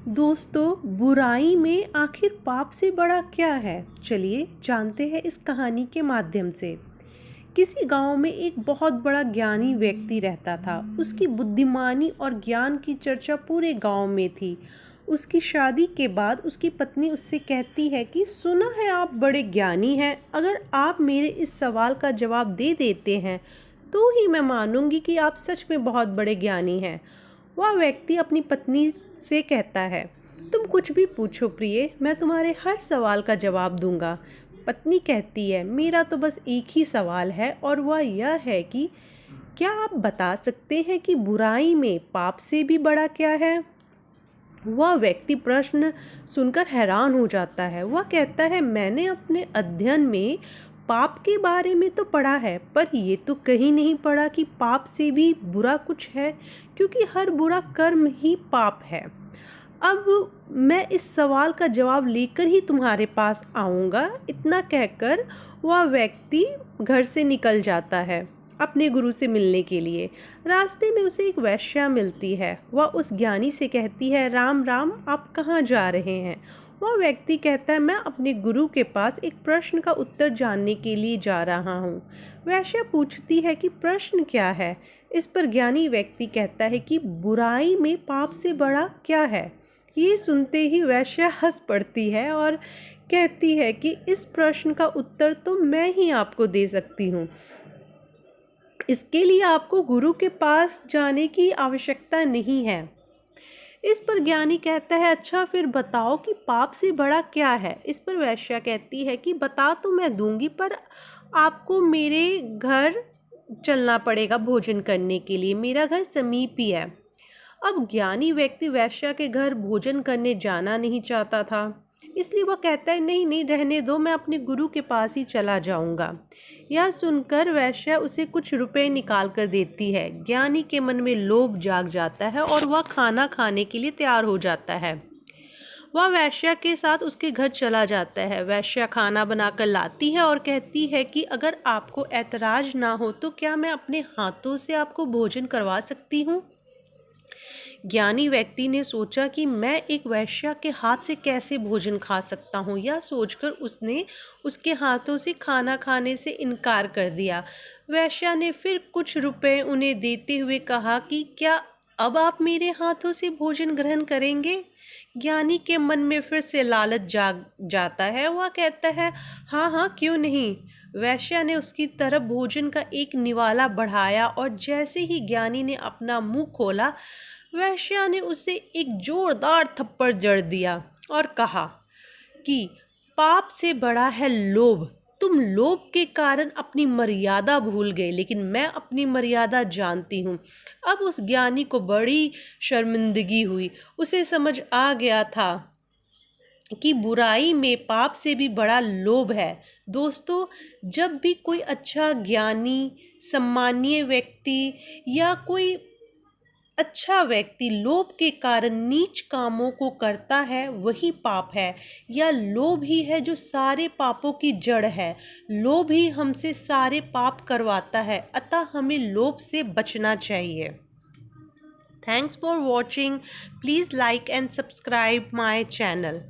दोस्तों, बुराई में आखिर पाप से बड़ा क्या है? चलिए जानते हैं इस कहानी के माध्यम से। किसी गांव में एक बहुत बड़ा ज्ञानी व्यक्ति रहता था। उसकी बुद्धिमानी और ज्ञान की चर्चा पूरे गांव में थी। उसकी शादी के बाद उसकी पत्नी उससे कहती है कि सुना है आप बड़े ज्ञानी हैं। अगर आप मेरे इस सवाल का जवाब दे देते हैं तो ही मैं मानूंगी कि आप सच में बहुत बड़े ज्ञानी हैं। वह व्यक्ति अपनी पत्नी से कहता है, तुम कुछ भी पूछो प्रिय, मैं तुम्हारे हर सवाल का जवाब दूंगा। पत्नी कहती है, मेरा तो बस एक ही सवाल है और वह यह है कि क्या आप बता सकते हैं कि बुराई में पाप से भी बड़ा क्या है? वह व्यक्ति प्रश्न सुनकर हैरान हो जाता है। वह कहता है, मैंने अपने अध्ययन में पाप के बारे में तो पढ़ा है, पर ये तो कहीं नहीं पढ़ा कि पाप से भी बुरा कुछ है, क्योंकि हर बुरा कर्म ही पाप है। अब मैं इस सवाल का जवाब लेकर ही तुम्हारे पास आऊँगा। इतना कहकर वह व्यक्ति घर से निकल जाता है अपने गुरु से मिलने के लिए। रास्ते में उसे एक वेश्या मिलती है। वह उस ज्ञानी से कहती है, राम राम, आप कहाँ जा रहे हैं? वह व्यक्ति कहता है, मैं अपने गुरु के पास एक प्रश्न का उत्तर जानने के लिए जा रहा हूँ। वेश्या पूछती है कि प्रश्न क्या है? इस पर ज्ञानी व्यक्ति कहता है कि बुराई में पाप से बड़ा क्या है? ये सुनते ही वेश्या हंस पड़ती है और कहती है कि इस प्रश्न का उत्तर तो मैं ही आपको दे सकती हूँ। इसके लिए आपको गुरु के पास जाने की आवश्यकता नहीं है। इस पर ज्ञानी कहता है, अच्छा फिर बताओ कि पाप से बड़ा क्या है? इस पर वेश्या कहती है कि बता तो मैं दूंगी, पर आपको मेरे घर चलना पड़ेगा भोजन करने के लिए। मेरा घर समीप ही है। अब ज्ञानी व्यक्ति वेश्या के घर भोजन करने जाना नहीं चाहता था, इसलिए वह कहता है, नहीं नहीं, रहने दो, मैं अपने गुरु के पास ही चला जाऊंगा। यह सुनकर वेश्या उसे कुछ रुपए निकाल कर देती है। ज्ञानी के मन में लोभ जाग जाता है और वह खाना खाने के लिए तैयार हो जाता है। वह वेश्या के साथ उसके घर चला जाता है। वेश्या खाना बनाकर लाती है और कहती है कि अगर आपको ऐतराज ना हो तो क्या मैं अपने हाथों से आपको भोजन करवा सकती हूँ। ज्ञानी व्यक्ति ने सोचा कि मैं एक वेश्या के हाथ से कैसे भोजन खा सकता हूँ। यह सोचकर उसने उसके हाथों से खाना खाने से इनकार कर दिया। वेश्या ने फिर कुछ रुपए उन्हें देते हुए कहा कि क्या अब आप मेरे हाथों से भोजन ग्रहण करेंगे? ज्ञानी के मन में फिर से लालच जाग जाता है। वह कहता है, हाँ हाँ, क्यों नहीं। वेश्या ने उसकी तरफ भोजन का एक निवाला बढ़ाया और जैसे ही ज्ञानी ने अपना मुंह खोला, वेश्या ने उसे एक जोरदार थप्पड़ जड़ दिया और कहा कि पाप से बड़ा है लोभ। तुम लोभ के कारण अपनी मर्यादा भूल गए, लेकिन मैं अपनी मर्यादा जानती हूँ। अब उस ज्ञानी को बड़ी शर्मिंदगी हुई। उसे समझ आ गया था कि बुराई में पाप से भी बड़ा लोभ है। दोस्तों, जब भी कोई अच्छा ज्ञानी, सम्मानीय व्यक्ति या कोई अच्छा व्यक्ति लोभ के कारण नीच कामों को करता है, वही पाप है। या लोभ ही है जो सारे पापों की जड़ है। लोभ ही हमसे सारे पाप करवाता है, अतः हमें लोभ से बचना चाहिए। Thanks for watching. Please like and subscribe my channel.